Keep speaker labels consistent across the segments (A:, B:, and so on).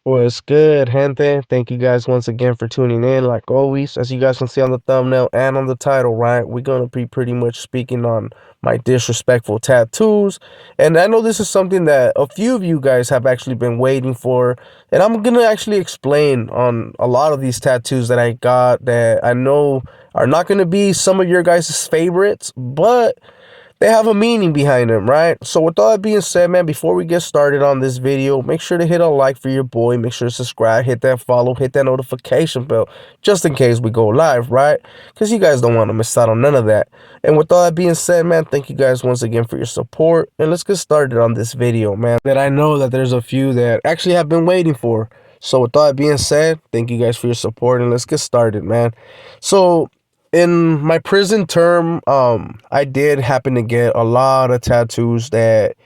A: What's good, gente? Thank you guys once again for tuning in. Like always, as you guys can see on the thumbnail and on the title, right? We're gonna be pretty much speaking on my disrespectful tattoos. And I know this is something that a few of you guys have actually been waiting for. And I'm gonna actually explain on a lot of these tattoos that I got that I know are not gonna be some of your guys' favorites, but they have a meaning behind them, right? So with all that being said, man, before we get started on this video, make sure to hit a like for your boy, make sure to subscribe, hit that follow, hit that notification bell, just in case we go live, right? Because you guys don't want to miss out on none of that. And with all that being said, man, thank you guys once again for your support, and let's get started on this video, man, that I know that there's a few that actually have been waiting for. So with all that being said, thank you guys for your support, and let's get started, man. So in my prison term, I did happen to get a lot of tattoos that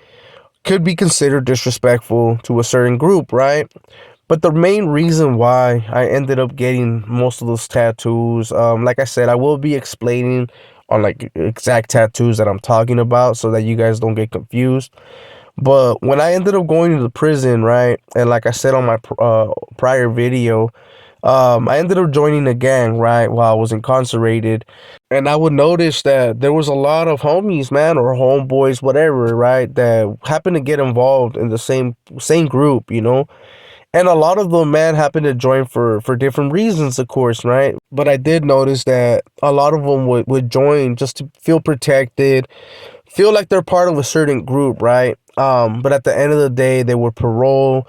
A: could be considered disrespectful to a certain group, right? But the main reason why I ended up getting most of those tattoos, like I said, I will be explaining on like exact tattoos that I'm talking about so that you guys don't get confused. But when I ended up going to the prison, right, and like I said on my prior video, I ended up joining a gang, right, while I was incarcerated. And I would notice that there was a lot of homies, man, or homeboys, whatever, right, that happened to get involved in the same group, you know. And a lot of them, man, happened to join for different reasons, of course, right? But I did notice that a lot of them would join just to feel protected, feel like they're part of a certain group, right? But at the end of the day, they would parole,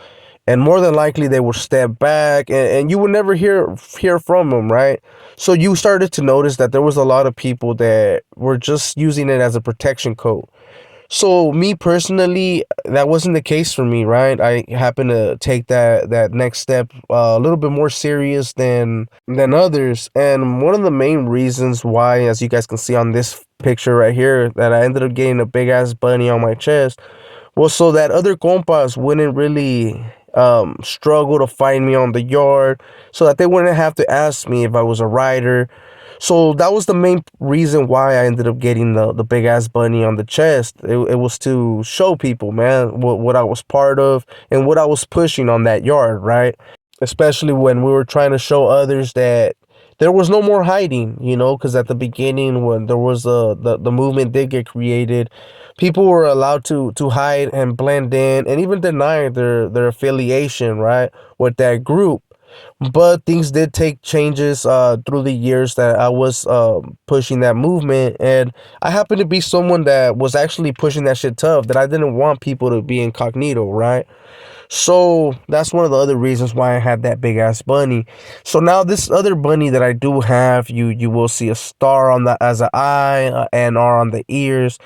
A: and more than likely they would step back, and you would never hear from them, right? So you started to notice that there was a lot of people that were just using it as a protection code. So me personally, that wasn't the case for me, right? I happened to take that next step a little bit more serious than others, and one of the main reasons why, as you guys can see on this picture right here, that I ended up getting a big ass bunny on my chest was so that other compas wouldn't really struggle to find me on the yard, so that they wouldn't have to ask me if I was a rider. So that was the main reason why I ended up getting the big ass bunny on the chest. It was to show people, man, what I was part of and what I was pushing on that yard, right? Especially when we were trying to show others that there was no more hiding, you know, because at the beginning, when there was the movement did get created, people were allowed to hide and blend in and even deny their affiliation, right, with that group. But things did take changes through the years that I was pushing that movement, and I happened to be someone that was actually pushing that shit tough, that I didn't want people to be incognito, right? So that's one of the other reasons why I had that big ass bunny. So now this other bunny that I do have, you will see a star on the as an eye, and R on the ears.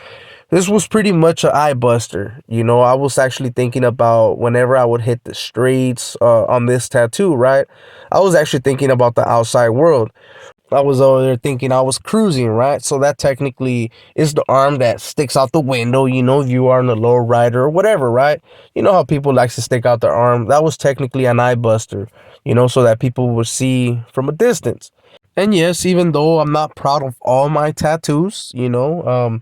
A: This was pretty much an eye buster. You know, I was actually thinking about whenever I would hit the streets on this tattoo, right? I was actually thinking about the outside world. I was over there thinking I was cruising, right? So that technically is the arm that sticks out the window, you know, if you are in the low rider or whatever, right? You know how people like to stick out their arm. That was technically an eye buster, you know, so that people would see from a distance. And yes, even though I'm not proud of all my tattoos, you know,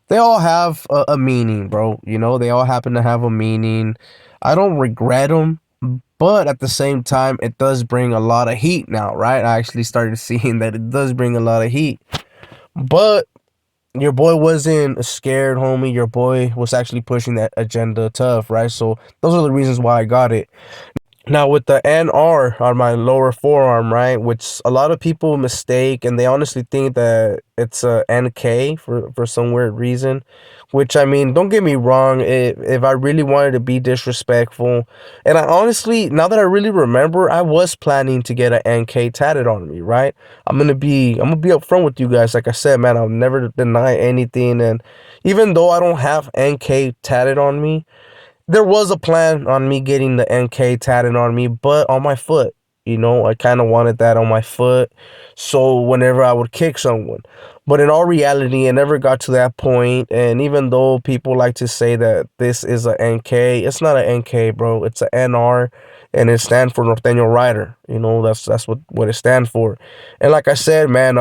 A: they all have a meaning, bro. You know, they all happen to have a meaning. I don't regret them, but at the same time, it does bring a lot of heat now, right? I actually started seeing that it does bring a lot of heat. But your boy wasn't scared, homie. Your boy was actually pushing that agenda tough, right? So those are the reasons why I got it. Now with the NR on my lower forearm, right, which a lot of people mistake and they honestly think that it's a NK for some weird reason, which I mean, don't get me wrong, if I really wanted to be disrespectful, and I honestly, now that I really remember, I was planning to get an NK tatted on me, right? I'm gonna be upfront with you guys. Like I said, man, I'll never deny anything, and even though I don't have NK tatted on me, there was a plan on me getting the NK tatted on me, but on my foot. You know, I kind of wanted that on my foot. So whenever I would kick someone. But in all reality, it never got to that point. And even though people like to say that this is a NK, it's not an NK, bro. It's a NR, and it stands for Norteño Rider. You know, that's what it stands for. And like I said, man,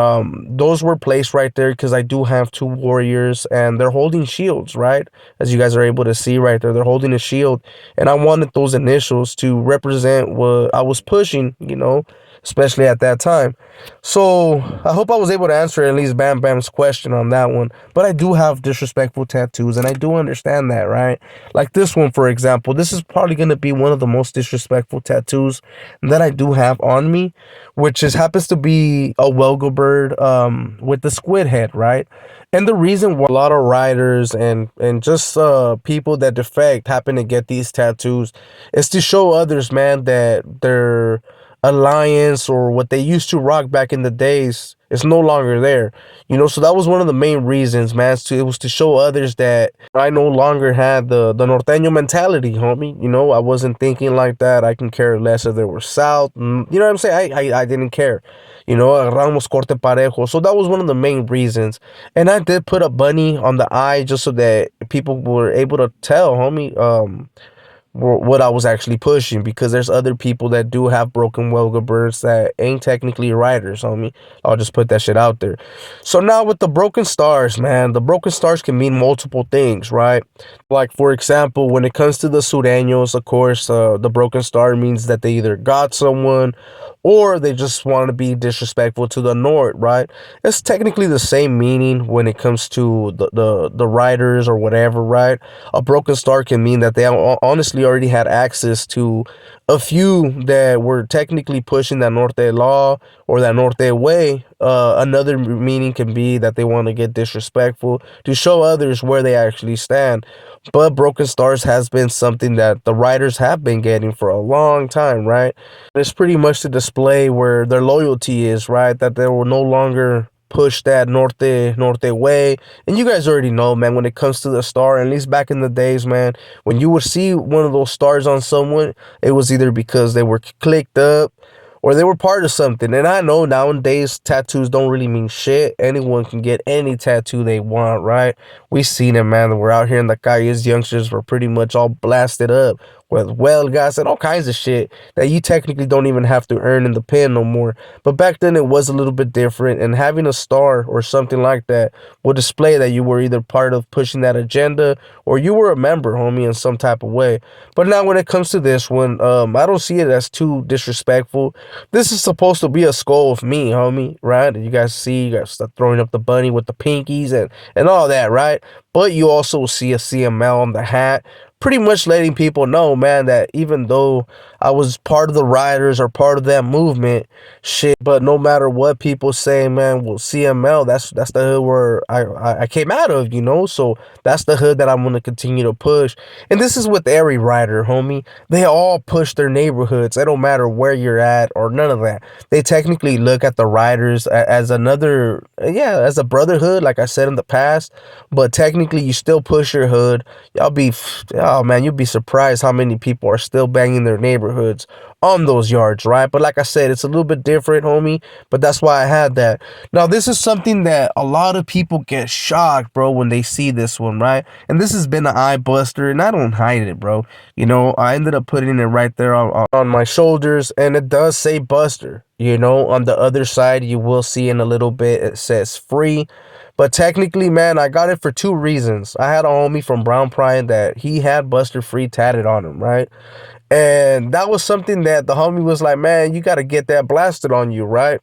A: those were placed right there because I do have two warriors, and they're holding shields, right? As you guys are able to see right there, they're holding a shield, and I wanted those initials to represent what I was pushing, you know, especially at that time. So I hope I was able to answer at least Bam Bam's question on that one. But I do have disrespectful tattoos, and I do understand that, right? Like this one, for example. This is probably gonna be one of the most disrespectful tattoos that I do have on me, which is happens to be a Welga bird with the squid head, right? And the reason why a lot of riders and just people that defect happen to get these tattoos is to show others, man, that they're alliance or what they used to rock back in the days is no longer there. You know, so that was one of the main reasons, man. It was to show others that I no longer had the norteño mentality, homie. You know, I wasn't thinking like that. I can care less if they were south. You know what I'm saying? I didn't care. You know, agarramos corte parejo. So that was one of the main reasons. And I did put a bunny on the eye just so that people were able to tell, homie. What I was actually pushing, because there's other people that do have broken Welga birds that ain't technically riders, homie. I'll just put that shit out there. So now with the broken stars, man, the broken stars can mean multiple things, right? Like, for example, when it comes to the Sureños, of course, the broken star means that they either got someone or they just want to be disrespectful to the North, right? It's technically the same meaning when it comes to the riders or whatever, right? A broken star can mean that they honestly already had access to a few that were technically pushing that Norte law or that Norte way. Another meaning can be that they want to get disrespectful to show others where they actually stand. But broken stars has been something that the riders have been getting for a long time, right? It's pretty much to display where their loyalty is, right? That they will no longer push that Norte way. And you guys already know, man, when it comes to the star, at least back in the days, man, when you would see one of those stars on someone, it was either because they were clicked up or they were part of something. And I know nowadays tattoos don't really mean shit. Anyone can get any tattoo they want, right? We seen it, man. We're out here in the calles, youngsters were pretty much all blasted up with guys and all kinds of shit that you technically don't even have to earn in the pen no more. But back then it was a little bit different, and having a star or something like that will display that you were either part of pushing that agenda or you were a member, homie, in some type of way. But now when it comes to this one, I don't see it as too disrespectful. This is supposed to be a skull of me, homie, right? You guys see, you guys start throwing up the bunny with the pinkies and all that, right? But you also see a CML on the hat, pretty much letting people know, man, that even though I was part of the riders or part of that movement, shit, but no matter what people say, man, well, CML, that's the hood where I came out of, you know. So that's the hood that I'm gonna continue to push. And this is with every rider, homie. They all push their neighborhoods. It don't matter where you're at or none of that. They technically look at the riders as another, yeah, as a brotherhood, like I said in the past. But technically, you still push your hood. Y'all be, oh man, you'd be surprised how many people are still banging their neighborhoods on those yards, right? But like I said, it's a little bit different, homie. But that's why I had that. Now, this is something that a lot of people get shocked, bro, when they see this one, right? And this has been an eye buster, and I don't hide it, bro. You know, I ended up putting it right there on my shoulders, and it does say Buster. You know, on the other side, you will see in a little bit, it says free. But technically, man, I got it for two reasons. I had a homie from Brown Pride that he had Buster Free tatted on him, right? And that was something that the homie was like, man, you got to get that blasted on you, right?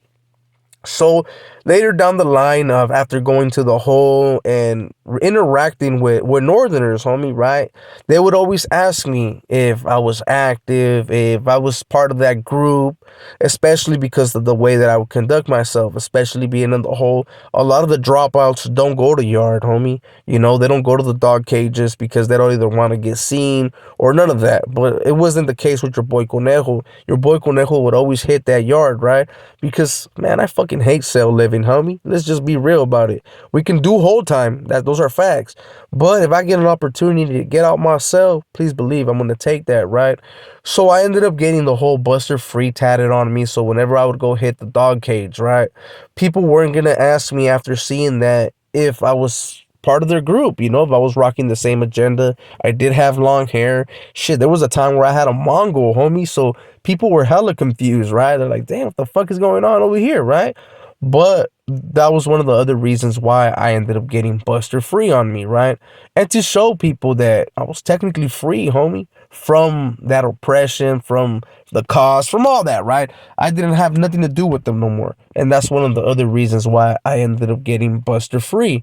A: So later down the line of after going to the hole and interacting with Northerners, homie, right? They would always ask me if I was active, if I was part of that group, especially because of the way that I would conduct myself, especially being in the hole. A lot of the dropouts don't go to yard, homie. You know, they don't go to the dog cages because they don't either want to get seen or none of that. But it wasn't the case with your boy Conejo. Your boy Conejo would always hit that yard, right? Because, man, I fucking fucking hate cell living, homie. Let's just be real about it. We can do whole time. Those are facts. But if I get an opportunity to get out my cell, please believe I'm gonna take that, right? So I ended up getting the whole Buster Free tatted on me. So whenever I would go hit the dog cage, right, people weren't gonna ask me after seeing that if I was part of their group, if I was rocking the same agenda. I did have long hair. Shit, there was a time where I had a Mongol, homie. So people were hella confused, right? They're like, damn, what the fuck is going on over here, right? But that was one of the other reasons why I ended up getting Buster Free on me, right? And to show people that I was technically free, homie, from that oppression, from the cause, from all that, right? I didn't have nothing to do with them no more. And that's one of the other reasons why I ended up getting Buster Free.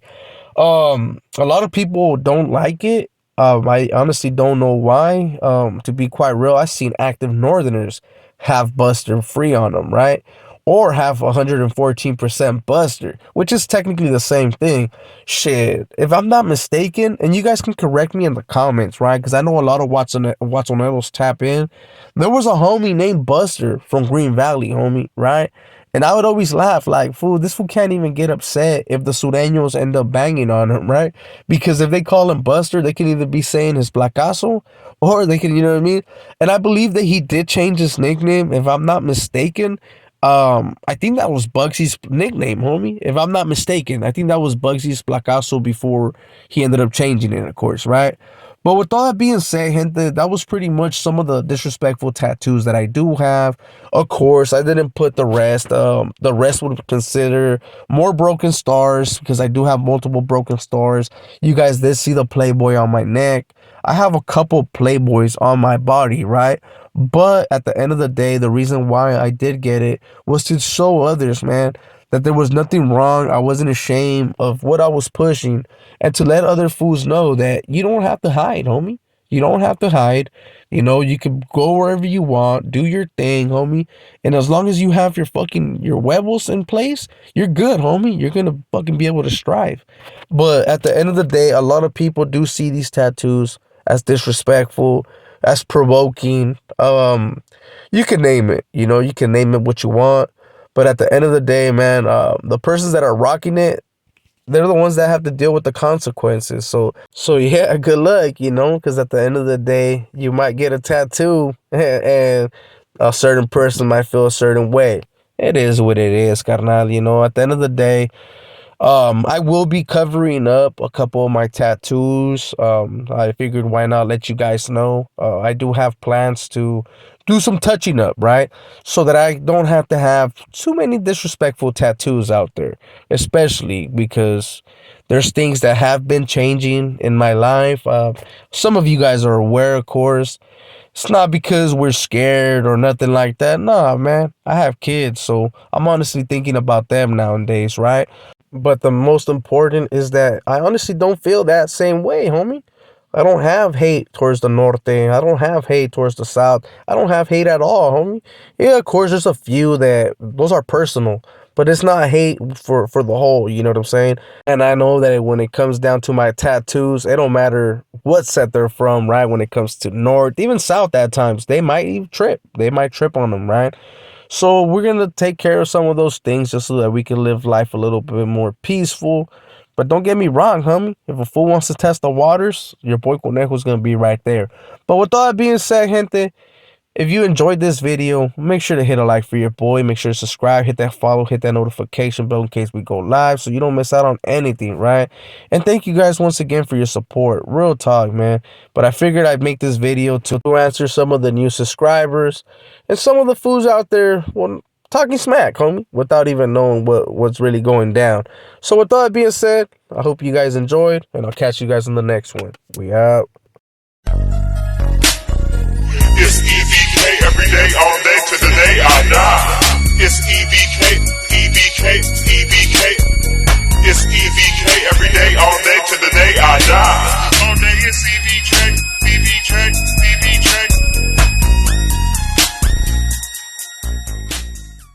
A: A lot of people don't like it. I honestly don't know why. To be quite real, I've seen active Northerners have Buster Free on them, right? Or have 114% Buster, which is technically the same thing. Shit, if I'm not mistaken, and you guys can correct me in the comments, right? Because I know a lot of Watsoneros tap in. There was a homie named Buster from Green Valley, homie, right? And I would always laugh like, fool, this fool can't even get upset if the Sureños end up banging on him, right? Because if they call him Buster, they can either be saying his placazo or they can, you know what I mean? And I believe that he did change his nickname, if I'm not mistaken. I think that was Bugsy's nickname, homie. If I'm not mistaken, I think that was Bugsy's placazo before he ended up changing it, of course, right? But with all that being said, gente, that was pretty much some of the disrespectful tattoos that I do have. Of course, I didn't put the rest. The rest would consider more broken stars because I do have multiple broken stars. You guys did see the Playboy on my neck. I have a couple Playboys on my body, right? But at the end of the day, the reason why I did get it was to show others, man, that there was nothing wrong. I wasn't ashamed of what I was pushing, and to let other fools know that you don't have to hide, homie. You don't have to hide. You can go wherever you want, do your thing, homie. And as long as you have your huevos in place, you're good, homie. You're gonna fucking be able to strive. But at the end of the day, a lot of people do see these tattoos as disrespectful, as provoking. You can name it. You can name it what you want. But at the end of the day, man, the persons that are rocking it, they're the ones that have to deal with the consequences. So yeah, good luck, because at the end of the day, you might get a tattoo and a certain person might feel a certain way. It is what it is, carnal. At the end of the day, I will be covering up a couple of my tattoos. I figured why not let you guys know. I do have plans to do some touching up, right? So that I don't have to have too many disrespectful tattoos out there, especially because there's things that have been changing in my life. Some of you guys are aware, of course. It's not because we're scared or nothing like that. Nah, man. I have kids, so I'm honestly thinking about them nowadays, right? But the most important is that I honestly don't feel that same way, homie. I don't have hate towards the norte. I don't have hate towards the south. I don't have hate at all, homie. Yeah, of course, there's a few that those are personal, but it's not hate for the whole. You know what I'm saying? And I know that when it comes down to my tattoos, it don't matter what set they're from, right? When it comes to north, even south, at times they might even trip. They might trip on them, right? So we're going to take care of some of those things just so that we can live life a little bit more peaceful. But don't get me wrong, homie. If a fool wants to test the waters, your boy Conejo's going to be right there. But with all that being said, gente, if you enjoyed this video, make sure to hit a like for your boy. Make sure to subscribe, hit that follow, hit that notification bell in case we go live so you don't miss out on anything, right? And thank you guys once again for your support. Real talk, man. But I figured I'd make this video to answer some of the new subscribers and some of the fools out there, well, talking smack, homie, without even knowing what's really going down. So with all that being said, I hope you guys enjoyed, and I'll catch you guys in the next one. We out.
B: It's E.B.K. every day, all day, to the day I die. It's E.B.K. E.B.K. E.B.K. It's E.B.K.